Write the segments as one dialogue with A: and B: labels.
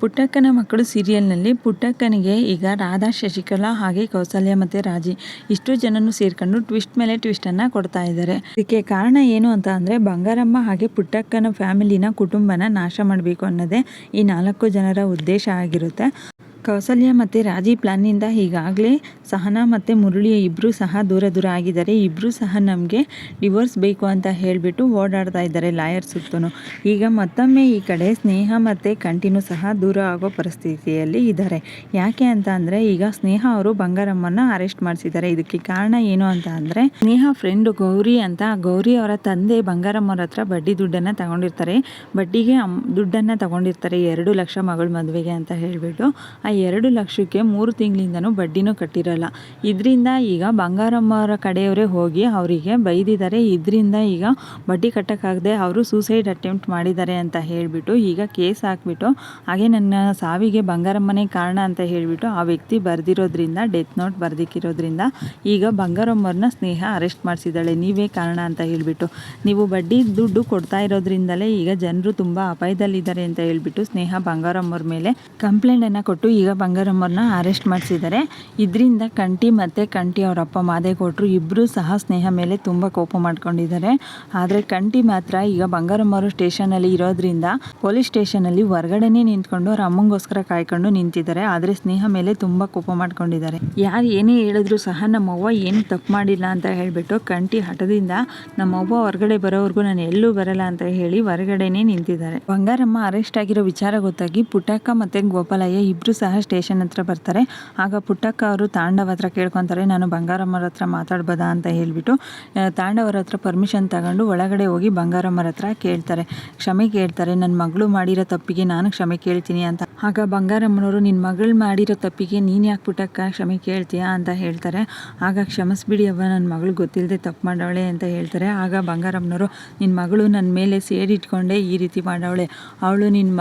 A: ಪುಟ್ಟಕ್ಕನ ಮಕ್ಕಳು ಸೀರಿಯಲ್ನಲ್ಲಿ ಪುಟ್ಟಕ್ಕನಿಗೆ ಈಗ ರಾಧಾ, ಶಶಿಕಲಾ ಹಾಗೆ ಕೌಸಲ್ಯ ಮತ್ತು ರಾಜಿ ಇಷ್ಟು ಜನನು ಸೇರ್ಕೊಂಡು ಟ್ವಿಸ್ಟ್ ಮೇಲೆ ಟ್ವಿಸ್ಟನ್ನು ಕೊಡ್ತಾ ಇದ್ದಾರೆ. ಇದಕ್ಕೆ ಕಾರಣ ಏನು ಅಂತ ಅಂದರೆ ಬಂಗಾರಮ್ಮ ಹಾಗೆ ಪುಟ್ಟಕ್ಕನ ಫ್ಯಾಮಿಲಿನ ಕುಟುಂಬನ ನಾಶ ಮಾಡಬೇಕು ಅನ್ನೋದೇ ಈ 4 ಜನರ ಉದ್ದೇಶ ಆಗಿರುತ್ತೆ. ಕೌಸಲ್ಯ ಮತ್ತು ರಾಜಿ ಪ್ಲಾನ್ನಿಂದ ಈಗಾಗಲೇ ಸಹನಾ ಮತ್ತು ಮುರಳಿ ಇಬ್ಬರು ಸಹ ದೂರ ಆಗಿದ್ದಾರೆ. ಇಬ್ಬರು ಸಹ ನಮಗೆ ಡಿವೋರ್ಸ್ ಬೇಕು ಅಂತ ಹೇಳಿಬಿಟ್ಟು ಓಡಾಡ್ತಾ ಇದ್ದಾರೆ ಲಾಯರ್ ಸುತ್ತೂ. ಈಗ ಮತ್ತೊಮ್ಮೆ ಈ ಕಡೆ ಸ್ನೇಹ ಮತ್ತು ಕಂಟಿನ್ಯೂ ಸಹ ದೂರ ಆಗೋ ಪರಿಸ್ಥಿತಿಯಲ್ಲಿ ಇದ್ದಾರೆ. ಯಾಕೆ ಅಂತ ಅಂದರೆ ಈಗ ಸ್ನೇಹ ಅವರು ಬಂಗಾರಮ್ಮನ ಅರೆಸ್ಟ್ ಮಾಡಿಸಿದ್ದಾರೆ. ಇದಕ್ಕೆ ಕಾರಣ ಏನು ಅಂತ ಅಂದರೆ ಸ್ನೇಹ ಫ್ರೆಂಡು ಗೌರಿ ಅಂತ, ಗೌರಿ ಅವರ ತಂದೆ ಬಂಗಾರಮ್ಮವ್ರ ಹತ್ರ ಬಡ್ಡಿ ದುಡ್ಡನ್ನು ತಗೊಂಡಿರ್ತಾರೆ. ಬಡ್ಡಿಗೆ ದುಡ್ಡನ್ನು ತಗೊಂಡಿರ್ತಾರೆ 2 ಲಕ್ಷ ಮಗಳ ಮದುವೆಗೆ ಅಂತ ಹೇಳಿಬಿಟ್ಟು. ಆ 2 ಲಕ್ಷಕ್ಕೆ 3 ತಿಂಗಳಿಂದನೂ ಬಡ್ಡಿನೂ ಕಟ್ಟಿರಲ್ಲ. ಇದರಿಂದ ಈಗ ಬಂಗಾರಮ್ಮವರ ಕಡೆಯವರೇ ಹೋಗಿ ಅವರಿಗೆ ಬೈದಿದ್ದಾರೆ. ಇದರಿಂದ ಈಗ ಬಡ್ಡಿ ಕಟ್ಟೋಕ್ಕಾಗದೆ ಅವರು ಸೂಸೈಡ್ ಅಟೆಂಪ್ಟ್ ಮಾಡಿದ್ದಾರೆ ಅಂತ ಹೇಳಿಬಿಟ್ಟು ಈಗ ಕೇಸ್ ಹಾಕ್ಬಿಟ್ಟು ಹಾಗೆ ನನ್ನ ಸಾವಿಗೆ ಬಂಗಾರಮ್ಮನೇ ಕಾರಣ ಅಂತ ಹೇಳಿಬಿಟ್ಟು ಆ ವ್ಯಕ್ತಿ ಬರೆದಿರೋದ್ರಿಂದ ಡೆತ್ ನೋಟ್ ಬರೆದಿಕ್ಕಿರೋದ್ರಿಂದ ಈಗ ಬಂಗಾರಮ್ಮವ್ರನ್ನ ಸ್ನೇಹ ಅರೆಸ್ಟ್ ಮಾಡಿಸಿದ್ದಾಳೆ. ನೀವೇ ಕಾರಣ ಅಂತ ಹೇಳಿಬಿಟ್ಟು, ನೀವು ಬಡ್ಡಿ ದುಡ್ಡು ಕೊಡ್ತಾ ಇರೋದ್ರಿಂದಲೇ ಈಗ ಜನರು ತುಂಬ ಅಪಾಯದಲ್ಲಿದ್ದಾರೆ ಅಂತ ಹೇಳಿಬಿಟ್ಟು ಸ್ನೇಹ ಬಂಗಾರಮ್ಮವ್ರ ಮೇಲೆ ಕಂಪ್ಲೇಂಟನ್ನು ಕೊಟ್ಟು ಈಗ ಬಂಗಾರಮ್ಮವ್ರನ್ನ ಅರೆಸ್ಟ್ ಮಾಡಿಸಿದ್ದಾರೆ. ಇದರಿಂದ ಕಂಟಿ ಮತ್ತು ಕಂಟಿ ಅವರ ಅಪ್ಪ ಮಾದೇಗೌಡರು ಇಬ್ಬರು ಸಹ ಸ್ನೇಹ ಮೇಲೆ ತುಂಬ ಕೋಪ ಮಾಡ್ಕೊಂಡಿದ್ದಾರೆ. ಆದರೆ ಕಂಟಿ ಮಾತ್ರ ಈಗ ಬಂಗಾರಮ್ಮವರು ಸ್ಟೇಷನಲ್ಲಿ ಇರೋದ್ರಿಂದ ಪೊಲೀಸ್ ಸ್ಟೇಷನಲ್ಲಿ ಹೊರಗಡೆನೇ ನಿಂತ್ಕೊಂಡು ಅವ್ರ ಅಮ್ಮಂಗೋಸ್ಕರ ಕಾಯ್ಕೊಂಡು ನಿಂತಿದ್ದಾರೆ. ಆದರೆ ಸ್ನೇಹ ಮೇಲೆ ತುಂಬ ಕೋಪ ಮಾಡ್ಕೊಂಡಿದ್ದಾರೆ. ಯಾರು ಏನೇ ಹೇಳಿದ್ರು ಸಹ ನಮ್ಮವ್ವ ಏನು ತಪ್ಪು ಮಾಡಿಲ್ಲ ಅಂತ ಹೇಳಿಬಿಟ್ಟು ಕಂಟಿ ಹಠದಿಂದ ನಮ್ಮವ್ವ ಹೊರಗಡೆ ಬರೋವರೆಗೂ ನಾನು ಎಲ್ಲೂ ಬರಲ್ಲ ಅಂತ ಹೇಳಿ ಹೊರಗಡೆನೇ ನಿಂತಿದ್ದಾರೆ. ಬಂಗಾರಮ್ಮ ಅರೆಸ್ಟ್ ಆಗಿರೋ ವಿಚಾರ ಗೊತ್ತಾಗಿ ಪುಟ್ಟಕ್ಕ ಮತ್ತು ಗೋಪಾಲಯ್ಯ ಇಬ್ಬರು ಸಹ ಸ್ಟೇಷನ್ ಹತ್ರ ಬರ್ತಾರೆ. ಆಗ ಪುಟ್ಟಕ್ಕ ಅವರು ತಾಂಡವ ಹತ್ರ ಕೇಳ್ಕೊತಾರೆ, ನಾನು ಬಂಗಾರಮ್ಮರ ಹತ್ರ ಮಾತಾಡ್ಬೋದಾ ಅಂತ ಹೇಳಿಬಿಟ್ಟು ತಾಂಡವರ ಹತ್ರ ಪರ್ಮಿಷನ್ ತಗೊಂಡು ಒಳಗಡೆ ಹೋಗಿ ಬಂಗಾರಮ್ಮರ ಹತ್ರ ಕೇಳ್ತಾರೆ, ಕ್ಷಮೆ ಕೇಳ್ತಾರೆ. ನನ್ನ ಮಗಳು ಮಾಡಿರೋ ತಪ್ಪಿಗೆ ನಾನು ಕ್ಷಮೆ ಕೇಳ್ತೀನಿ ಅಂತ. ಆಗ ಬಂಗಾರಮ್ಮನವರು ನಿನ್ನ ಮಗಳು ಮಾಡಿರೋ ತಪ್ಪಿಗೆ ನೀನು ಯಾಕೆ ಪುಟ್ಟಕ್ಕ ಕ್ಷಮೆ ಕೇಳ್ತೀಯಾ ಅಂತ ಹೇಳ್ತಾರೆ. ಆಗ ಕ್ಷಮಿಸ್ಬಿಡಿ ಅವ್ವ, ನನ್ನ ಮಗಳು ಗೊತ್ತಿಲ್ಲದೆ ತಪ್ಪು ಮಾಡವಳೆ ಅಂತ ಹೇಳ್ತಾರೆ. ಆಗ ಬಂಗಾರಮ್ಮನವರು ನಿನ್ನ ಮಗಳು ನನ್ನ ಮೇಲೆ ಸೇರಿಟ್ಕೊಂಡೆ ಈ ರೀತಿ ಮಾಡವಳೆ, ಅವಳು ನಿನ್ನ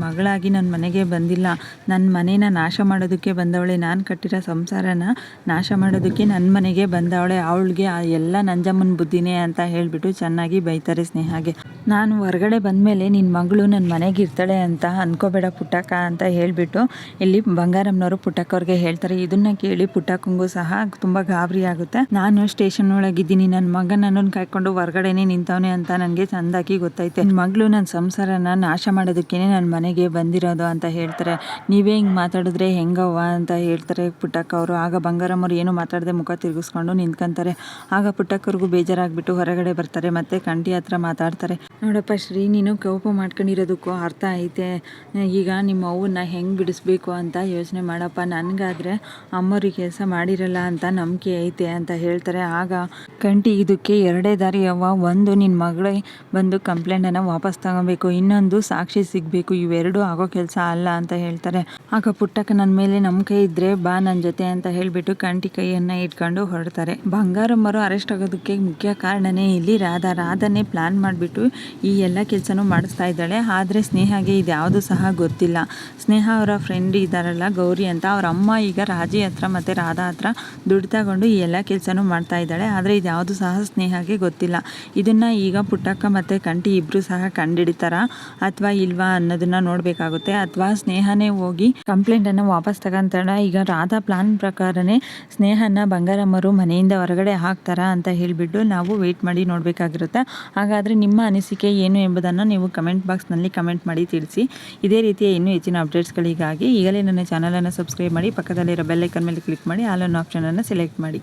A: ಮಗಳಾಗಿ ನನ್ನ ಮನೆಗೆ ಬಂದಿಲ್ಲ, ನನ್ನ ಮನೇನ ನಾಶ ಮಾಡೋದಕ್ಕೆ ಬಂದವಳೆ, ನಾನು ಕಟ್ಟಿರೋ ಸಂಸಾರನ ನಾಶ ಮಾಡೋದಕ್ಕೆ ನನ್ನ ಮನೆಗೆ ಬಂದವಳೆ, ಅವಳಿಗೆ ಎಲ್ಲ ನಂಜಮ್ಮನ ಬುದ್ಧಿನೇ ಅಂತ ಹೇಳಿಬಿಟ್ಟು ಚೆನ್ನಾಗಿ ಬೈತಾರೆ ಸ್ನೇಹಾಗೆ. ನಾನು ಹೊರಗಡೆ ಬಂದಮೇಲೆ ನಿನ್ನ ಮಗಳು ನನ್ನ ಮನೆಗೆ ಇರ್ತಾಳೆ ಅಂತ ಅಂದ್ಕೋಬೇಡ ಪುಟ್ಟಕ್ಕ ಅಂತ ಹೇಳಿಬಿಟ್ಟು ಇಲ್ಲಿ ಬಂಗಾರಮ್ಮನವರು ಪುಟ್ಟಕ್ಕವ್ರಿಗೆ ಹೇಳ್ತಾರೆ. ಇದನ್ನ ಕೇಳಿ ಪುಟ್ಟಕ್ಕಂಗೂ ಸಹ ತುಂಬ ಗಾಬರಿ ಆಗುತ್ತೆ. ನಾನು ಸ್ಟೇಷನ್ ಒಳಗಿದ್ದೀನಿ, ನನ್ನ ಮಗ ನನ್ನನ್ನು ಕಾಯ್ಕೊಂಡು ಹೊರಗಡೆನೇ ನಿಂತವನೆ ಅಂತ ನನಗೆ ಚಂದಾಗಿ ಗೊತ್ತೈತೆ. ನನ್ನ ಮಗಳು ನನ್ನ ಸಂಸಾರನ ನಾಶ ಮಾಡೋದಕ್ಕೇ ನನ್ನ ಮನೆಗೆ ಬಂದಿರೋದು ಅಂತ ಹೇಳ್ತಾರೆ. ನೀವೇ ಹಿಂಗೆ ಮಾತಾಡಿದ್ರೆ ಹೆಂಗವ್ವ ಅಂತ ಹೇಳ್ತಾರೆ ಪುಟ್ಟಕ್ಕ ಅವರು. ಆಗ ಬಂಗಾರಮ್ಮವ್ರು ಏನು ಮಾತಾಡದೆ ಮುಖ ತಿರುಗಿಸ್ಕೊಂಡು ನಿಂತ್ಕೊಂತಾರೆ. ಆಗ ಪುಟ್ಟಕ್ಕವ್ರಿಗೂ ಬೇಜಾರಾಗ್ಬಿಟ್ಟು ಹೊರಗಡೆ ಬರ್ತಾರೆ. ಮತ್ತೆ ಕಂಟಿ ಹತ್ರ ಮಾತಾಡ್ತಾರೆ, ನೋಡಪ್ಪ ಶ್ರೀ, ನೀನು ಕೋಪ ಮಾಡ್ಕೊಂಡಿರೋದಕ್ಕೂ ಅರ್ಥ ಐತೆ. ಈಗ ನಿಮ್ಮ ಅವ್ವನ್ನ ಹೆಂಗೆ ಬಿಡಿಸ್ಬೇಕು ಅಂತ ಯೋಚನೆ ಮಾಡಪ್ಪ. ನನಗಾದರೆ ಅಮ್ಮವ್ರಿಗೆ ಕೆಲಸ ಮಾಡಿರಲ್ಲ ಅಂತ ನಂಬಿಕೆ ಐತೆ ಅಂತ ಹೇಳ್ತಾರೆ. ಆಗ ಕಂಟಿ ಇದಕ್ಕೆ 2 ದಾರಿ ಅವ್ವ, ಒಂದು ನಿನ್ನ ಮಗಳೇ ಬಂದು ಕಂಪ್ಲೇಂಟನ್ನು ವಾಪಸ್ ತಗೋಬೇಕು, ಇನ್ನೊಂದು ಸಾಕ್ಷಿ ಸಿಗಬೇಕು, ಇವೆರಡೂ ಆಗೋ ಕೆಲಸ ಅಲ್ಲ ಅಂತ ಹೇಳ್ತಾರೆ. ಆಗ ಪುಟ್ಟಕ್ಕ ನನ್ನ ಮೇಲೆ ನಂಬಿಕೆ ಇದ್ದರೆ ಬಾ ನನ್ನ ಜೊತೆ ಅಂತ ಹೇಳಿಬಿಟ್ಟು ಕಂಟಿ ಕೈಯನ್ನು ಇಟ್ಕೊಂಡು ಹೊರಡ್ತಾರೆ. ಬಂಗಾರಮ್ಮರು ಅರೆಸ್ಟ್ ಆಗೋದಕ್ಕೆ ಮುಖ್ಯ ಕಾರಣನೇ ಇಲ್ಲಿ ರಾಧಾನೇ ಪ್ಲಾನ್ ಮಾಡಿಬಿಟ್ಟು ಈ ಎಲ್ಲ ಕೆಲಸನೂ ಮಾಡಿಸ್ತಾ ಇದ್ದಾಳೆ. ಆದರೆ ಸ್ನೇಹಾಗೆ ಇದ್ಯಾವುದು ಸಹ ಗೊತ್ತಿಲ್ಲ. ಸ್ನೇಹ ಅವರ ಫ್ರೆಂಡ್ ಇದ್ದಾರಲ್ಲ ಗೌರಿ ಅಂತ, ಅವ್ರ ಅಮ್ಮ ಈಗ ರಾಜಿ ಹತ್ರ ಮತ್ತು ರಾಧಾ ಹತ್ರ ದುಡ್ಡು ತಗೊಂಡು ಈ ಎಲ್ಲ ಕೆಲಸನೂ ಮಾಡ್ತಾ ಇದ್ದಾಳೆ. ಆದರೆ ಇದ್ಯಾವುದು ಸಹ ಸ್ನೇಹಾಗೆ ಗೊತ್ತಿಲ್ಲ. ಇದನ್ನು ಈಗ ಪುಟ್ಟಕ್ಕ ಮತ್ತು ಕಂಟಿ ಇಬ್ಬರು ಸಹ ಕಂಡುಹಿಡಿತಾರಾ ಅಥವಾ ಇಲ್ವಾ ಅನ್ನೋದನ್ನ ನೋಡಬೇಕಾಗುತ್ತೆ. ಅಥವಾ ಸ್ನೇಹನೇ ಹೋಗಿ ಕಂಪ್ಲೇಂಟನ್ನು ವಾಪಸ್ ತಗೊಂತಾಳ. ಈಗ ರಾಧಾ ಪ್ಲಾನ್ ಪ್ರಕಾರನೇ ಸ್ನೇಹನ ಬಂಗಾರಮ್ಮರು ಮನೆಯಿಂದ ಹೊರಗಡೆ ಹಾಕ್ತಾರಾ ಅಂತ ಹೇಳಿಬಿಟ್ಟು ನಾವು ವೆಯ್ಟ್ ಮಾಡಿ ನೋಡಬೇಕಾಗಿರುತ್ತೆ. ಹಾಗಾದರೆ ನಿಮ್ಮ ಅನಿಸಿಕೆ ಏನು ಎಂಬುದನ್ನು ನೀವು ಕಮೆಂಟ್ ಬಾಕ್ಸ್ನಲ್ಲಿ ಕಮೆಂಟ್ ಮಾಡಿ ತಿಳಿಸಿ. ಇದೇ ರೀತಿಯ ಇನ್ನೂ ಹೆಚ್ಚಿನ ಅಪ್ಡೇಟ್ಸ್ಗಳಿಗಾಗಿ ಈಗಲೇ ನನ್ನ ಚಾನಲನ್ನು ಸಬ್ಸ್ಕ್ರೈಬ್ ಮಾಡಿ, ಪಕ್ಕದಲ್ಲಿರೋ ಬೆಲ್ ಐಕಾನ್ ಮೇಲೆ ಕ್ಲಿಕ್ ಮಾಡಿ ಆಲ್ ಅನ್ನೋ ಆಪ್ಷನನ್ನು ಸೆಲೆಕ್ಟ್ ಮಾಡಿ.